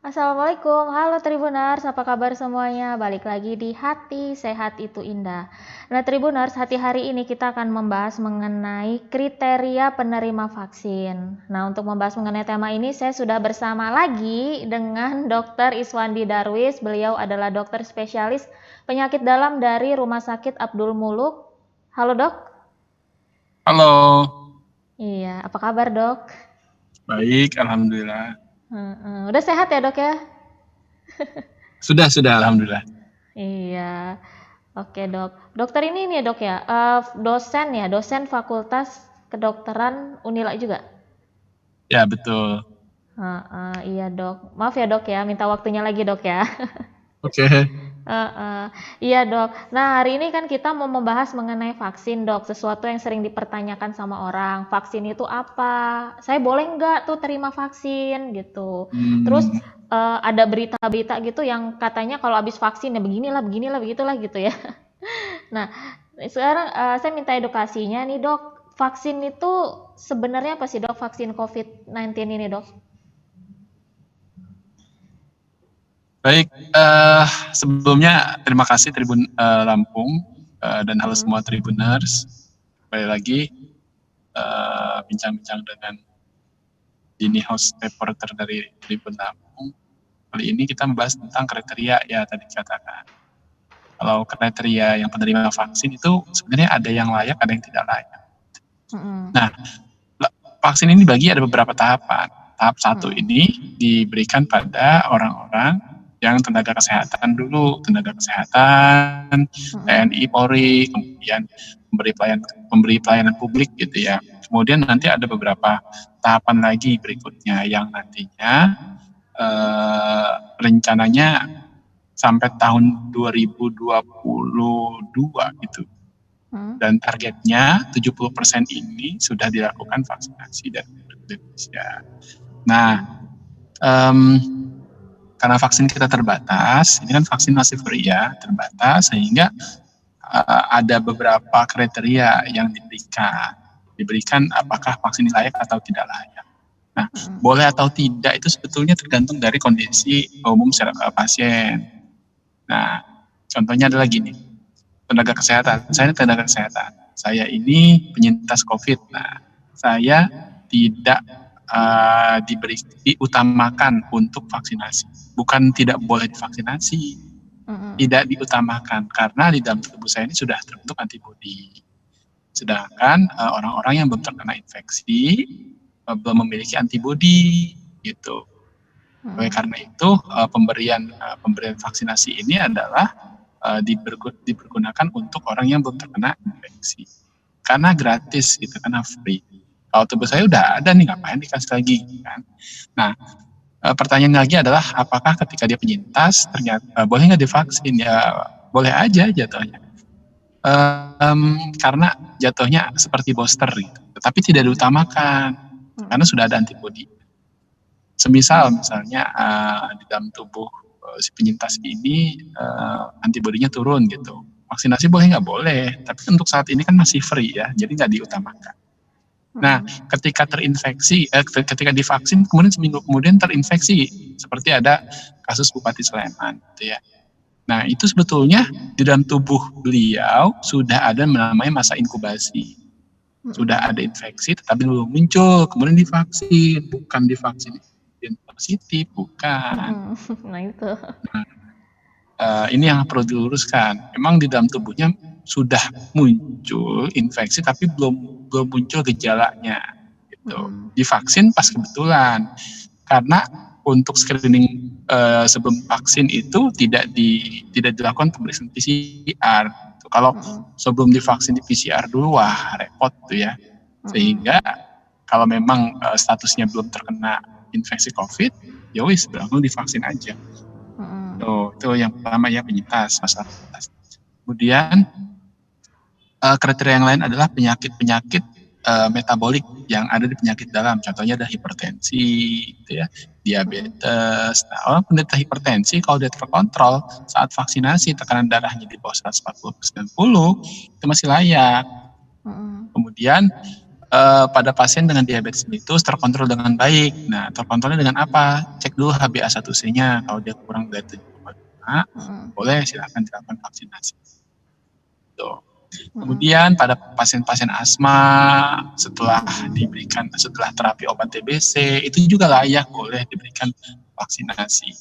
Assalamualaikum, halo Tribuners, apa kabar semuanya? Balik lagi di Hati Sehat Itu Indah. Nah Tribuners, hari ini kita akan membahas mengenai kriteria penerima vaksin. Nah untuk membahas mengenai tema ini, saya sudah bersama lagi dengan Dr. Iswandi Darwis. Beliau adalah dokter spesialis penyakit dalam dari Rumah Sakit Abdul Muluk. Halo dok. Halo, Iya, apa kabar dok? baik, alhamdulillah. Udah sehat ya dok ya? Sudah, alhamdulillah. Iya. Oke dok, dokter ini nih dok ya, dosen Fakultas Kedokteran Unila juga. Ya, betul. Iya dok, maaf ya dok ya, minta waktunya lagi dok ya. Oke, Iya dok. Nah hari ini kan kita mau membahas mengenai vaksin dok, sesuatu yang sering dipertanyakan sama orang. Vaksin itu apa? Saya boleh nggak tuh terima vaksin gitu. Terus Hmm, ada berita-berita gitu yang katanya kalau habis vaksin ya beginilah, beginilah, begitulah gitu ya. Nah, sekarang saya minta edukasinya nih dok. Vaksin itu sebenarnya apa sih dok? Vaksin COVID-19 ini dok? baik. Sebelumnya terima kasih Tribun Lampung dan halo semua Tribuners. Kembali lagi bincang-bincang dengan Dini host reporter dari Tribun Lampung. Kali ini kita membahas tentang kriteria ya tadi dikatakan. Kalau kriteria yang penerima vaksin itu sebenarnya ada yang layak, ada yang tidak layak. Nah, vaksin ini dibagi ada beberapa tahapan. Tahap satu ini diberikan pada orang-orang yang tenaga kesehatan dulu, tenaga kesehatan, TNI, Polri, kemudian memberi pelayanan publik gitu ya. Kemudian nanti ada beberapa tahapan lagi berikutnya yang nantinya rencananya sampai tahun 2022 gitu. Dan targetnya 70% ini sudah dilakukan vaksinasi dari Indonesia. Nah, karena vaksin kita terbatas, ini kan vaksin masih free ya, terbatas, sehingga ada beberapa kriteria yang diberikan apakah vaksin layak atau tidak layak. Nah, boleh atau tidak itu sebetulnya tergantung dari kondisi umum pasien. Nah, contohnya adalah gini, tenaga kesehatan. Saya ini tenaga kesehatan. Saya ini penyintas COVID. Nah, saya tidak diutamakan untuk vaksinasi. Bukan tidak boleh divaksinasi, tidak diutamakan karena di dalam tubuh saya ini sudah terbentuk antibodi. Sedangkan orang-orang yang belum terkena infeksi belum memiliki antibodi gitu. Oleh karena itu pemberian vaksinasi ini adalah dipergunakan untuk orang yang belum terkena infeksi. Karena gratis gitu, karena free. Kalau tubuh saya udah ada nih, ngapain dikasih lagi kan? Nah, pertanyaan lagi adalah apakah ketika dia penyintas ternyata boleh nggak divaksin? Ya boleh aja jatuhnya. Karena jatuhnya seperti booster gitu, tetapi tidak diutamakan karena sudah ada antibodi. Semisal misalnya di dalam tubuh si penyintas ini antibodinya turun gitu. Vaksinasi boleh nggak? Boleh, tapi untuk saat ini kan masih free ya, jadi nggak diutamakan. Nah, ketika ketika divaksin, kemudian seminggu kemudian terinfeksi, seperti ada kasus Bupati Sleman, gitu ya. Nah, itu sebetulnya di dalam tubuh beliau sudah ada namanya masa inkubasi. Sudah ada infeksi, tetapi belum muncul, kemudian divaksin, bukan divaksin positif, bukan. Nah itu. Ini yang perlu diluruskan. Memang di dalam tubuhnya sudah muncul infeksi, tapi belum muncul gejalanya. Gitu. Divaksin pas kebetulan, karena untuk screening sebelum vaksin itu tidak dilakukan pemeriksaan PCR. Kalau sebelum divaksin di PCR dulu, wah repot tuh ya. Sehingga kalau memang statusnya belum terkena infeksi COVID, ya wis langsung divaksin aja. Itu yang pertama ya, penyintas, masalah penyintas. Kemudian kriteria yang lain adalah penyakit-penyakit metabolik yang ada di penyakit dalam. Contohnya ada hipertensi, gitu ya, diabetes. Nah, orang penderita hipertensi kalau dia terkontrol saat vaksinasi tekanan darahnya di bawah 140/90 itu masih layak. Kemudian pada pasien dengan diabetes mellitus terkontrol dengan baik. Nah, terkontrolnya dengan apa? Cek dulu HbA1c-nya. Kalau dia kurang dari 7,5, boleh silakan dilakukan vaksinasi. Tuh. Kemudian pada pasien-pasien asma setelah terapi obat TBC itu juga layak boleh diberikan vaksinasi.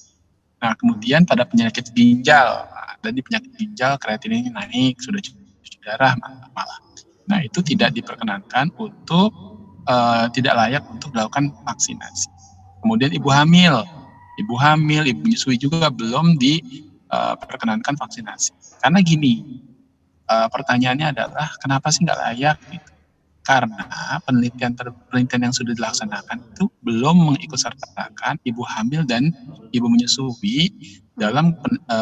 Nah, kemudian pada penyakit ginjal, dan di penyakit ginjal kreatinine naik, sudah cuci darah malah. Nah, itu tidak diperkenankan untuk tidak layak untuk dilakukan vaksinasi. Kemudian ibu hamil, ibu menyusui juga belum diperkenankan vaksinasi. Karena gini, pertanyaannya adalah kenapa sih nggak layak gitu? Karena penelitian yang sudah dilaksanakan itu belum mengikutsertakan ibu hamil dan ibu menyusui dalam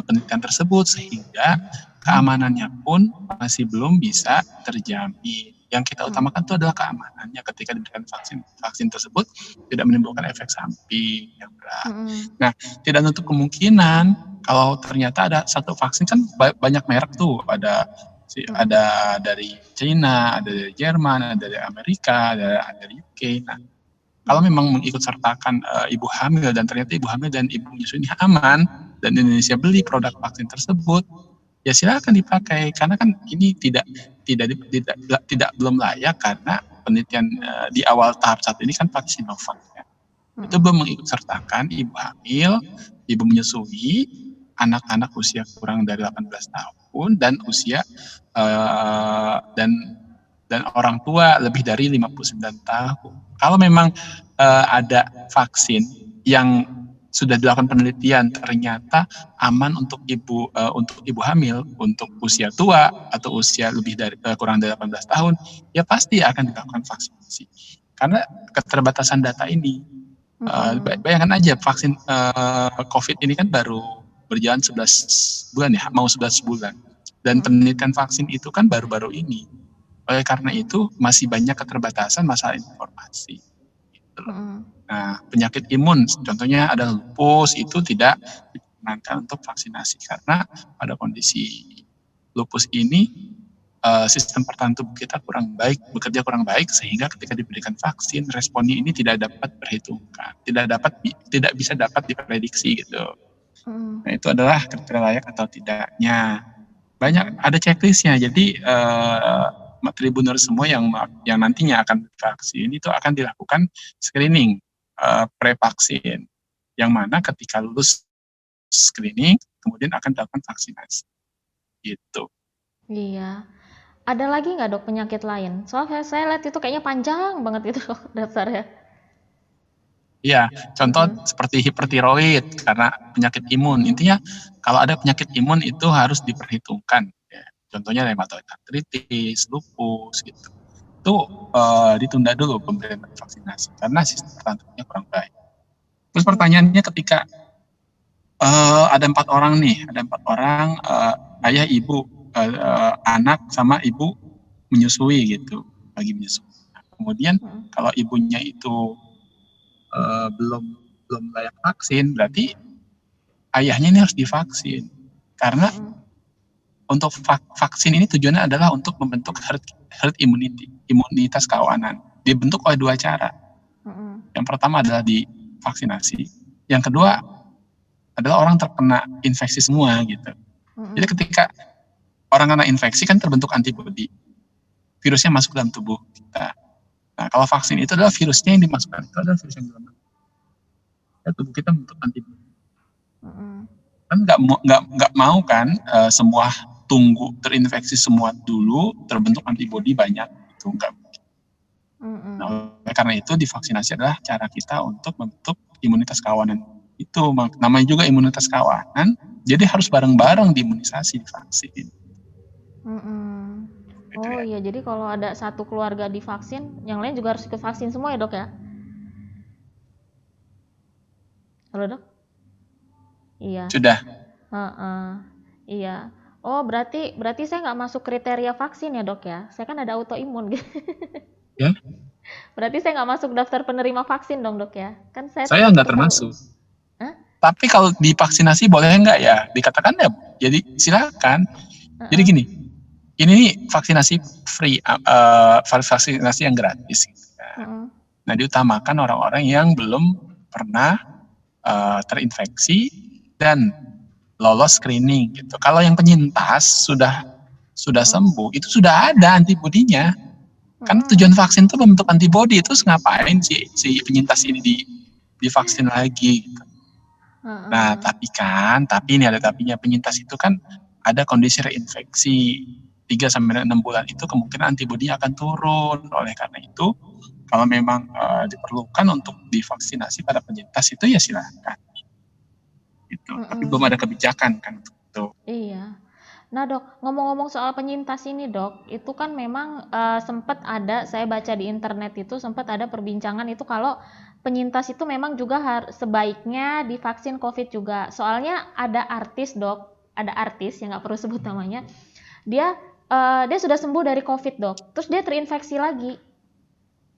penelitian tersebut, sehingga keamanannya pun masih belum bisa terjamin. Yang kita utamakan itu adalah keamanannya ketika diberikan vaksin tersebut tidak menimbulkan efek samping yang berat. Nah, tidak menutup kemungkinan kalau ternyata ada satu vaksin, kan banyak merek tuh, ada dari China, ada dari Jerman, ada dari Amerika, ada dari UK. Nah, kalau memang mengikutsertakan ibu hamil dan ternyata ibu hamil dan ibu menyusui ini aman dan Indonesia beli produk vaksin tersebut, ya silakan dipakai, karena kan ini tidak belum layak karena penelitian di awal tahap 1 ini kan pakai Sinovac ya. Itu belum mengikutsertakan ibu hamil, ibu menyusui, anak-anak usia kurang dari 18 tahun dan usia dan orang tua lebih dari 59 tahun. Kalau memang ada vaksin yang sudah dilakukan penelitian ternyata aman untuk ibu hamil, untuk usia tua atau usia lebih dari kurang dari 18 tahun, ya pasti akan dilakukan vaksinasi. Karena keterbatasan data ini, bayangkan aja vaksin COVID ini kan baru berjalan 11 bulan ya, mau 11 bulan. Dan penelitian vaksin itu kan baru-baru ini. Oleh karena itu masih banyak keterbatasan masalah informasi. Gitu. Nah, penyakit imun, contohnya ada lupus, itu tidak diperkenankan untuk vaksinasi karena pada kondisi lupus ini sistem pertahanan tubuh kita bekerja kurang baik, sehingga ketika diberikan vaksin responnya ini tidak dapat diperhitungkan, tidak bisa dapat diprediksi gitu. Nah, itu adalah kriteria layak atau tidaknya. Ada checklistnya. Jadi Tribunner semua yang nantinya akan divaksin itu akan dilakukan screening pre-vaksin, yang mana ketika lulus screening kemudian akan dilakukan vaksinasi. Gitu. Iya. Ada lagi nggak dok penyakit lain? Soalnya saya lihat itu kayaknya panjang banget itu daftarnya. Iya, contoh seperti hipertiroid karena penyakit imun. Intinya kalau ada penyakit imun itu harus diperhitungkan. Ya. Contohnya rheumatoid arthritis, lupus gitu. Itu ditunda dulu pemberian vaksinasi karena sistem pertahanan tubuhnya kurang baik. Terus pertanyaannya ketika ada 4 orang nih, ayah, ibu, anak sama ibu menyusui gitu, lagi menyusui. Nah, kemudian kalau ibunya itu belum layak vaksin, berarti ayahnya ini harus divaksin. Karena untuk vaksin ini tujuannya adalah untuk membentuk herd immunity, imunitas kawanan. Dibentuk oleh 2 cara. Yang pertama adalah divaksinasi. Yang kedua adalah orang terkena infeksi semua gitu. Jadi ketika orang kena infeksi kan terbentuk antibodi. Virusnya masuk dalam tubuh kita. Nah, kalau vaksin itu adalah virusnya yang dimasukkan, itu adalah virus yang dimasukkan. Ya, tubuh kita bentuk antibodi. Kan nggak mau kan semua tunggu terinfeksi semua dulu terbentuk antibodi banyak, itu nggak mungkin. Nah, karena itu divaksinasi adalah cara kita untuk membentuk imunitas kawanan. Itu namanya juga imunitas kawanan, jadi harus bareng-bareng diimunisasi divaksin. Oh iya, jadi kalau ada satu keluarga divaksin, yang lain juga harus ikut vaksin semua ya dok ya? Halo dok? Iya. Sudah. Iya. Oh berarti saya nggak masuk kriteria vaksin ya dok ya? Saya kan ada autoimun gitu. Ya. Berarti saya nggak masuk daftar penerima vaksin dong dok ya? Kan saya nggak termasuk. Tapi kalau divaksinasi boleh nggak ya? Dikatakan ya, jadi silakan. Jadi gini, ini vaksinasi free, vaksinasi yang gratis. Gitu kan. Nah, diutamakan orang-orang yang belum pernah terinfeksi dan lolos screening gitu. Kalau yang penyintas sudah sembuh, itu sudah ada antibodinya. Kan tujuan vaksin itu membentuk antibodi, itu ngapain si penyintas ini divaksin lagi gitu. Nah, tapi ini ada tapinya, penyintas itu kan ada kondisi reinfeksi 3-6 bulan, itu kemungkinan antibodinya akan turun. Oleh karena itu, kalau memang diperlukan untuk divaksinasi pada penyintas itu ya silakan. Gitu. Tapi belum ada kebijakan kan untuk itu. Iya. Nah dok, ngomong-ngomong soal penyintas ini dok, itu kan memang sempat ada, saya baca di internet itu sempat ada perbincangan itu kalau penyintas itu memang juga sebaiknya divaksin COVID juga. Soalnya ada artis dok, ada artis yang nggak perlu sebut namanya, dia sudah sembuh dari COVID dok, terus dia terinfeksi lagi,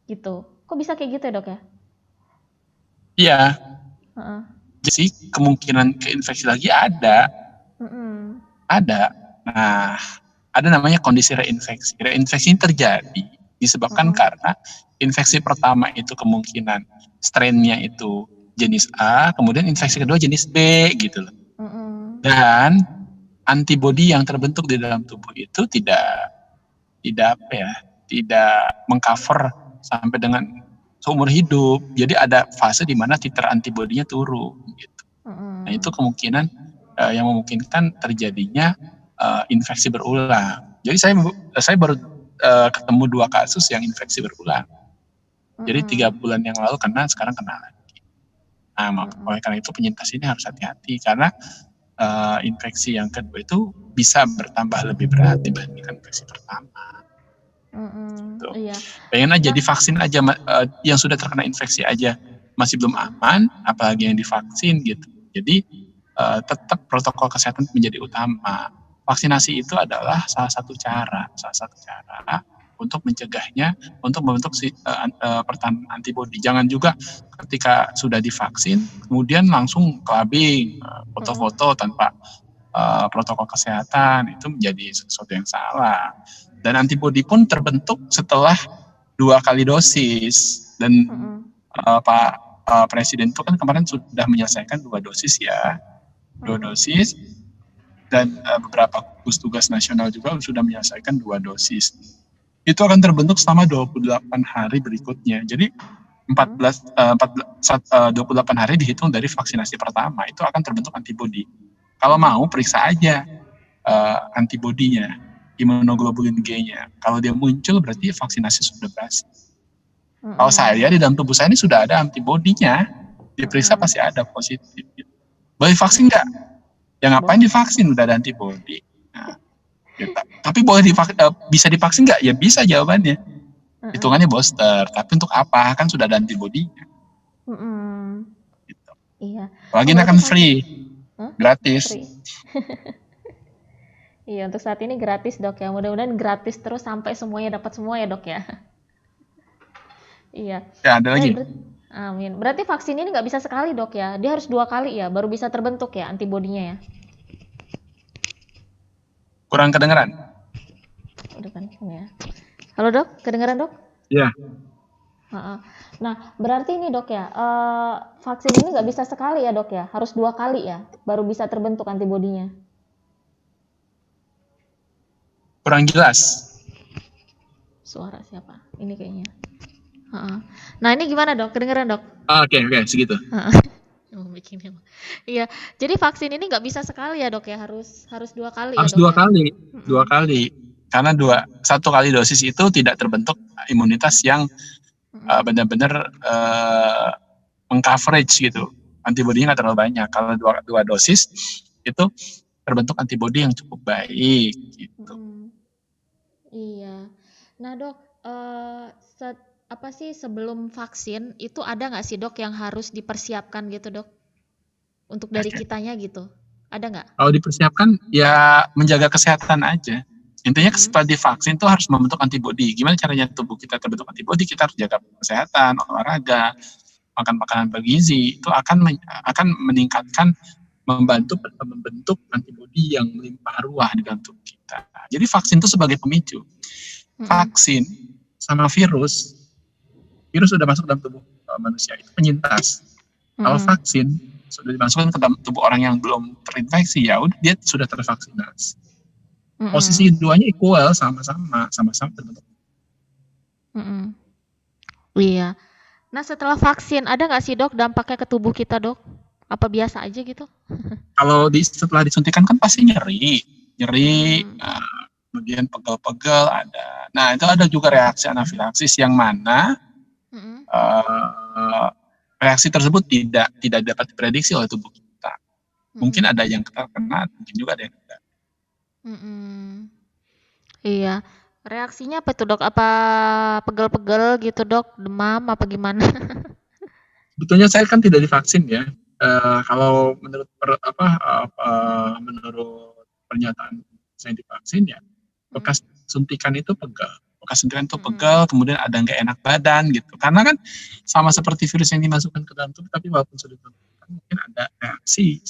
gitu. Kok bisa kayak gitu ya dok ya? Iya. Jadi kemungkinan keinfeksi lagi ada. Ada. Nah, ada namanya kondisi reinfeksi. Reinfeksi ini terjadi disebabkan karena infeksi pertama itu kemungkinan strain-nya itu jenis A, kemudian infeksi kedua jenis B gitu loh. Dan antibodi yang terbentuk di dalam tubuh itu tidak mengcover sampai dengan seumur hidup. Jadi ada fase di mana titer antibodinya turun gitu. Nah, itu kemungkinan yang memungkinkan terjadinya infeksi berulang. Jadi saya baru ketemu 2 kasus yang infeksi berulang. Jadi 3 bulan yang lalu kena, sekarang kena lagi. Nah, oleh karena itu penyintas ini harus hati-hati karena infeksi yang kedua itu bisa bertambah lebih berat dibandingkan infeksi pertama. Gitu. Iya. Pengen aja divaksin aja, yang sudah terkena infeksi aja masih belum aman, apalagi yang divaksin gitu. Jadi tetap protokol kesehatan menjadi utama. Vaksinasi itu adalah salah satu cara untuk mencegahnya, untuk membentuk pertahanan antibodi. Jangan juga ketika sudah divaksin kemudian langsung clubbing, foto-foto tanpa protokol kesehatan, itu menjadi sesuatu yang salah. Dan antibodi pun terbentuk setelah 2 kali dosis. Dan Pak Presiden itu kan kemarin sudah menyelesaikan 2 dosis ya. 2 dosis. Dan beberapa gugus tugas nasional juga sudah menyelesaikan 2 dosis. Itu akan terbentuk selama 28 hari berikutnya. Jadi 28 hari dihitung dari vaksinasi pertama, itu akan terbentuk antibodi. Kalau mau periksa aja antibodinya, imunoglobulin G-nya. Kalau dia muncul berarti vaksinasi sudah berhasil. Kalau saya di dalam tubuh saya ini sudah ada antibodinya, diperiksa pasti ada positif. Boleh vaksin nggak? Ya ngapain divaksin, udah ada antibodi. Nah, gitu. Tapi bisa divaksin nggak? Ya bisa jawabannya. Hitungannya booster. Tapi untuk apa? Kan sudah ada antibodinya. Gitu. Iya. Apalagi ini akan free, gratis. Free. Iya, untuk saat ini gratis dok ya. Mudah-mudahan gratis terus sampai semuanya dapat semua ya dok ya. Iya. Ya, ada lagi. Amin. Berarti vaksin ini nggak bisa sekali dok ya? Dia harus 2 kali ya, baru bisa terbentuk ya antibodinya ya? Kurang kedengeran? Udah kan ya. Halo dok, kedengeran dok? Iya. Nah, berarti ini dok ya, vaksin ini nggak bisa sekali ya dok ya? Harus 2 kali ya, baru bisa terbentuk antibodinya? Kurang jelas. Suara siapa? Ini kayaknya. Nah ini gimana dok? Kedengeran dok? Oke, segitu. Iya, jadi vaksin ini nggak bisa sekali ya dok ya, harus 2 kali harus ya dok? Harus 2 kali. Karena 1 kali dosis itu tidak terbentuk imunitas yang benar-benar meng-coverage gitu. Antibodinya nggak terlalu banyak. Kalau 2 dosis itu terbentuk antibodi yang cukup baik gitu. Iya. Nah dok, sebelum vaksin itu ada nggak sih dok yang harus dipersiapkan gitu dok? Untuk dari kitanya gitu, ada nggak? Kalau dipersiapkan ya menjaga kesehatan aja. Intinya setelah divaksin tuh harus membentuk antibodi. Gimana caranya tubuh kita terbentuk antibodi? Kita harus jaga kesehatan, olahraga, makan makanan bergizi. Itu akan meningkatkan membentuk antibodi yang melimpah ruah di dalam tubuh kita. Jadi vaksin itu sebagai pemicu. Vaksin sama virus sudah masuk dalam tubuh manusia, itu penyintas. Kalau vaksin sudah dimasukkan ke dalam tubuh orang yang belum terinfeksi, ya udah dia sudah tervaksinasi. Posisi keduanya equal, sama-sama terbentuk. Iya. Nah, setelah vaksin ada nggak sih, Dok, dampaknya ke tubuh kita, Dok? Apa biasa aja gitu? Kalau setelah disuntikan kan pasti nyeri, kemudian pegel-pegel ada. Nah, itu ada juga reaksi anafilaksis yang mana reaksi tersebut tidak dapat diprediksi oleh tubuh kita. Mungkin ada yang terkena, mungkin juga ada yang tidak. Iya. Reaksinya apa tuh, Dok? Apa pegel-pegel gitu, Dok? Demam apa gimana? Sebetulnya saya kan tidak divaksin ya. Kalau menurut menurut pernyataan saya divaksin ya, bekas suntikan itu pegal. Kemudian ada nggak enak badan gitu. Karena kan sama seperti virus yang dimasukkan ke dalam tubuh, tapi walaupun sudah disuntikan mungkin ada reaksi.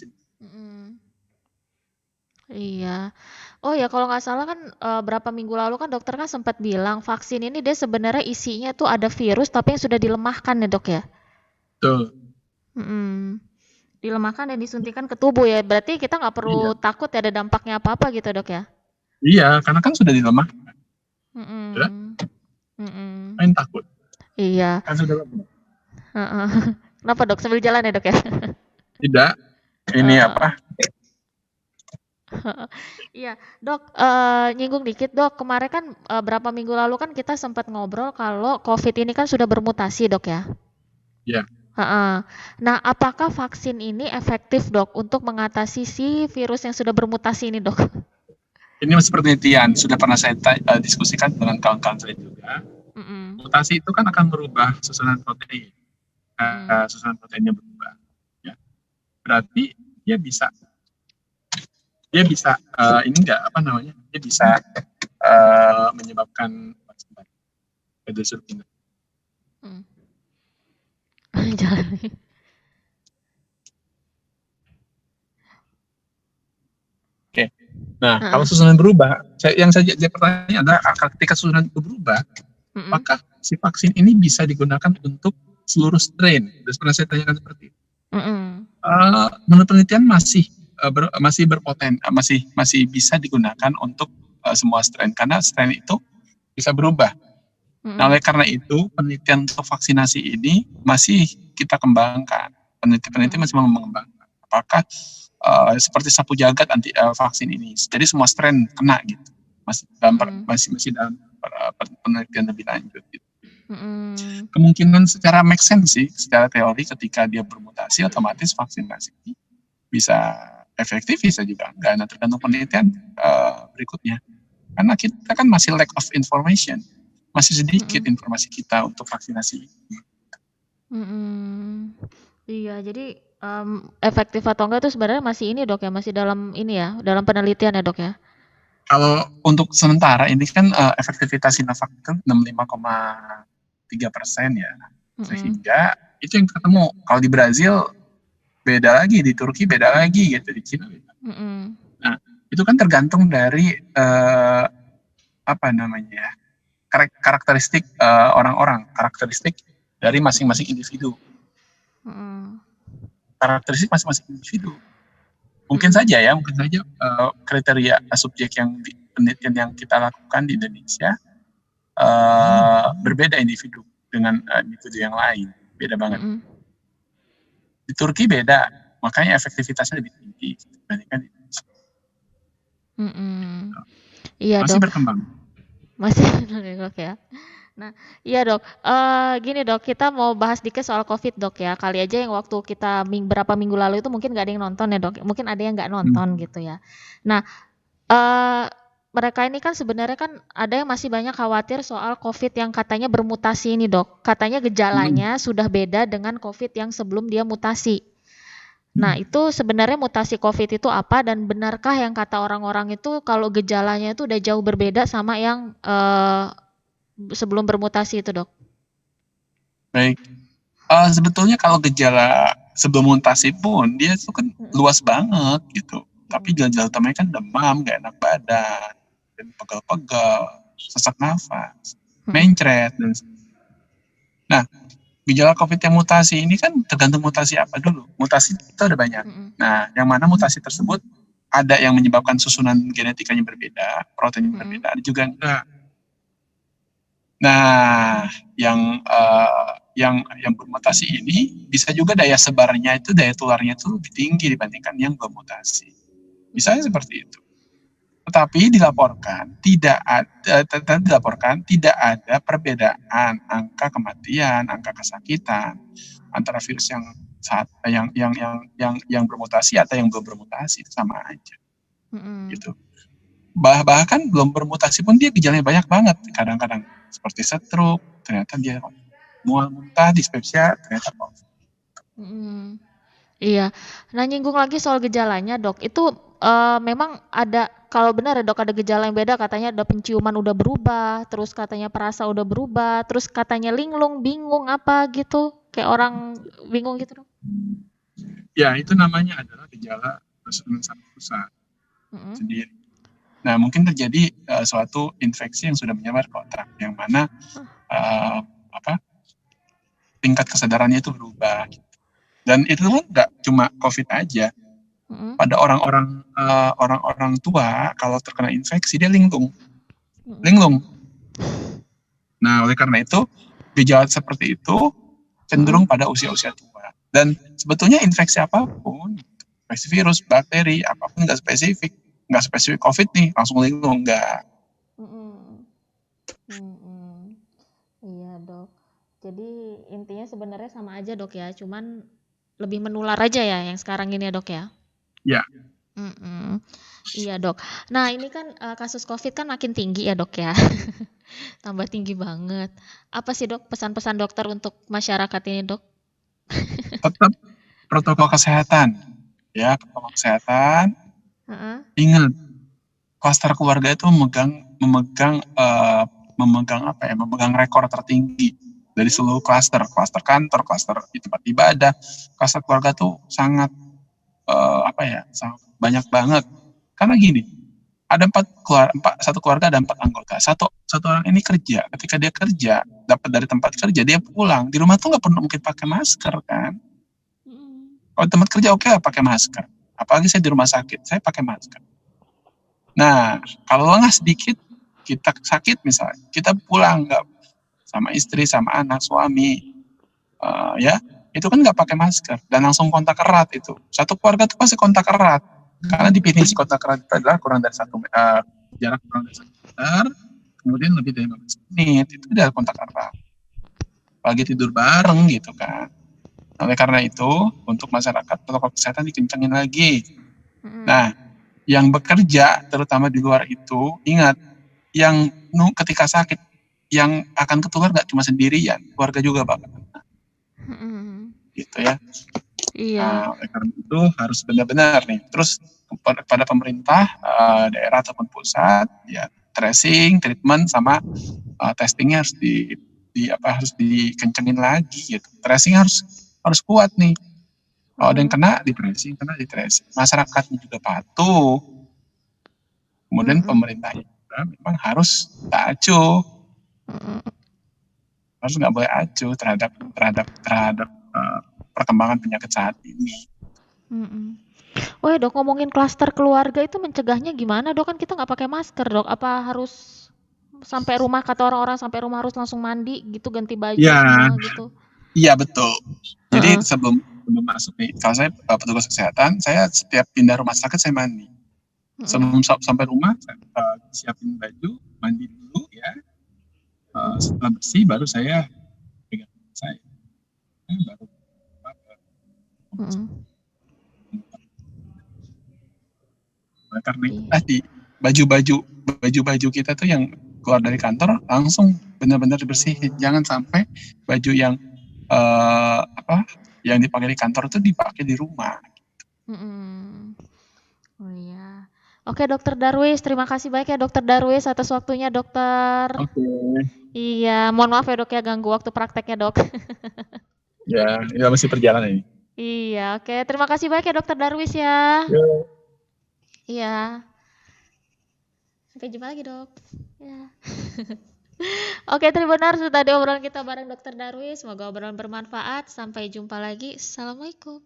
Iya. Oh ya, kalau nggak salah kan berapa minggu lalu kan dokter kan sempat bilang vaksin ini dia sebenarnya isinya tuh ada virus tapi yang sudah dilemahkan ya, Dok ya? Betul. Dilemahkan dan disuntikan ke tubuh ya. Berarti kita nggak perlu takut ya ada dampaknya apa-apa gitu, Dok ya? Iya, karena kan sudah dilemahkan. Main takut. Iya. Kan sudah lemah. Kenapa, Dok? Sambil jalan ya, Dok ya? Tidak. Ini apa? Iya, Dok, nyinggung dikit, Dok. Kemarin kan berapa minggu lalu kan kita sempat ngobrol kalau COVID ini kan sudah bermutasi, Dok ya? Iya. Nah, apakah vaksin ini efektif, Dok, untuk mengatasi si virus yang sudah bermutasi ini, Dok? Ini masih penelitian, sudah pernah saya diskusikan dengan kawan-kawan saya juga. Mutasi itu kan akan merubah susunan protein. Susunan proteinnya berubah. Ya. Berarti dia bisa ini enggak dia bisa menyebabkan Jalan. Oke. Nah, kalau susunan berubah, yang saya pertanyaan adalah ketika susunan itu berubah, apakah si vaksin ini bisa digunakan untuk seluruh strain? Sudah pernah saya tanyakan seperti itu. Menurut penelitian masih bisa digunakan untuk semua strain karena strain itu bisa berubah. Nah, oleh karena itu penelitian untuk vaksinasi ini masih kita kembangkan. Peneliti masih mengembangkan. Apakah seperti sapu jagat vaksin ini, jadi semua strain kena gitu. Masih dalam penelitian lebih lanjut gitu. Kemungkinan secara make sense sih, secara teori ketika dia bermutasi otomatis vaksinasi ini bisa efektif, bisa juga enggak. Nah, tergantung penelitian berikutnya. Karena kita kan masih lack of information, masih sedikit informasi kita untuk vaksinasi. Iya, jadi efektif atau enggak itu sebenarnya masih ini, Dok ya, masih dalam ini ya, dalam penelitian ya, Dok ya. Kalau untuk sementara ini kan efektivitas Sinovac itu 65,3% ya, sehingga itu yang ketemu. Kalau di Brazil beda lagi, di Turki beda lagi gitu, di Cina beda. Nah, itu kan tergantung dari karakteristik orang-orang, karakteristik dari masing-masing individu. Karakteristik masing-masing individu. Mungkin saja kriteria subjek yang penelitian yang kita lakukan di Indonesia berbeda individu dengan individu yang lain, beda banget. Di Turki beda, makanya efektivitasnya lebih tinggi dibandingkan di Indonesia. Iya, masih Dok. Berkembang. Masih, Dok ya. Nah, iya, Dok. Gini, Dok, kita mau bahas dikit soal COVID, Dok ya. Kali aja yang waktu kita berapa minggu lalu itu mungkin nggak ada yang nonton ya, Dok. Mungkin ada yang nggak nonton gitu ya. Nah, mereka ini kan sebenarnya kan ada yang masih banyak khawatir soal COVID yang katanya bermutasi ini, Dok. Katanya gejalanya sudah beda dengan COVID yang sebelum dia mutasi. Nah, itu sebenarnya mutasi COVID itu apa dan benarkah yang kata orang-orang itu kalau gejalanya itu udah jauh berbeda sama yang sebelum bermutasi itu, Dok? Baik. Sebetulnya kalau gejala sebelum mutasi pun dia itu kan luas banget gitu. Tapi gejala utamanya kan demam, gak enak badan, dan pegal-pegal, sesak nafas, mencret, dan nah gejala COVID yang mutasi ini kan tergantung mutasi apa dulu. Mutasi itu ada banyak. Nah, yang mana mutasi tersebut ada yang menyebabkan susunan genetikanya berbeda, proteinnya berbeda, ada juga enggak. Nah, yang bermutasi ini bisa juga daya sebarnya itu, daya tularnya itu lebih tinggi dibandingkan yang belum mutasi. Misalnya seperti itu. Tetapi dilaporkan tidak ada perbedaan angka kematian, angka kesakitan antara virus yang bermutasi atau yang belum bermutasi, itu sama aja. Gitu. Bahkan belum bermutasi pun dia gejalanya banyak banget. Kadang-kadang seperti stroke, ternyata dia mual muntah, dispepsia, ternyata COVID. Iya. Nah, nyinggung lagi soal gejalanya, Dok. Itu memang ada, kalau benar ya Dok, ada gejala yang beda, katanya ada penciuman udah berubah, terus katanya perasa udah berubah, terus katanya linglung, bingung apa gitu, kayak orang bingung gitu Dok. Ya, itu namanya adalah gejala resonan saraf pusat sendiri. Nah, mungkin terjadi suatu infeksi yang sudah menyebar ke otak, yang mana tingkat kesadarannya itu berubah. Dan itu pun nggak cuma COVID aja. Pada orang-orang tua, kalau terkena infeksi dia linglung. Nah, oleh karena itu gejala seperti itu cenderung pada usia-usia tua. Dan sebetulnya infeksi apapun, infeksi virus, bakteri, apapun nggak spesifik COVID nih langsung linglung, enggak. Iya Dok. Jadi intinya sebenarnya sama aja Dok ya, cuman lebih menular aja ya yang sekarang ini ya Dok ya. Ya. Iya Dok. Nah ini kan kasus COVID kan makin tinggi ya Dok ya. Tambah tinggi banget. Apa sih Dok pesan-pesan dokter untuk masyarakat ini Dok? Tetap protokol kesehatan. Ya, protokol kesehatan. Ingat, klaster keluarga itu memegang rekor tertinggi dari seluruh klaster kantor, klaster di tempat ibadah. Klaster keluarga tuh sangat sangat banyak banget. Karena gini, ada satu keluarga ada 4 anggota. Satu orang ini kerja. Ketika dia kerja, dapat dari tempat kerja, dia pulang. Di rumah tuh nggak perlu mungkin pakai masker kan. Kalau tempat kerja oke pakai masker. Apalagi saya di rumah sakit, saya pakai masker. Nah, kalau lengah sedikit, kita sakit misalnya, kita pulang nggak sama istri, sama anak, suami, itu kan nggak pakai masker dan langsung kontak erat itu. Satu keluarga tuh pasti kontak erat. Karena definisi kontak erat itu adalah jarak kurang dari 1 meter, kemudian lebih dari 15 menit, itu adalah kontak erat. Apalagi tidur bareng gitu kan. Oleh karena itu, untuk masyarakat protokol kesehatan dikencangin lagi. Nah, yang bekerja, terutama di luar itu, ingat, yang ketika sakit, yang akan ketular nggak cuma sendirian, keluarga juga bakal kena. Gitu ya. Iya. Nah, oleh karena itu harus benar-benar nih. Terus pada pemerintah daerah ataupun pusat, ya tracing, treatment sama testingnya harus dikencengin lagi gitu. Tracing harus kuat nih. Kalau ada yang kena di tracing. Masyarakatnya juga patuh. Kemudian pemerintahnya juga memang harus tak acuh. Harus nggak boleh acuh terhadap perkembangan penyakit saat ini. Oh ya Dok, ngomongin klaster keluarga itu mencegahnya gimana Dok? Kan kita nggak pakai masker Dok. Apa harus sampai rumah, kata orang-orang sampai rumah harus langsung mandi gitu, ganti baju semua gitu? Iya betul. Jadi sebelum masuk nih, kalau saya petugas kesehatan, saya setiap pindah rumah sakit saya mandi. Sebelum sampai rumah, saya siapin baju, mandi dulu ya. Setelah bersih baru saya pegang saya. Baru karena itu tadi baju-baju kita tuh yang keluar dari kantor langsung benar-benar dibersihin. Jangan sampai baju yang yang dipakai di kantor itu dipakai di rumah. Oh iya. Oke Dokter Darwis, terima kasih banyak ya Dokter Darwis atas waktunya Dokter. Oke. Iya, mohon maaf ya Dok ya ganggu waktu prakteknya Dok. Ya, masih perjalanan ini. Iya, oke. Terima kasih banyak ya Dokter Darwis ya. Ya. Iya. Sampai jumpa lagi, Dok. Ya. Oke, Tribuners, sudah di obrolan kita bareng Dokter Darwis. Semoga obrolan bermanfaat. Sampai jumpa lagi. Assalamualaikum.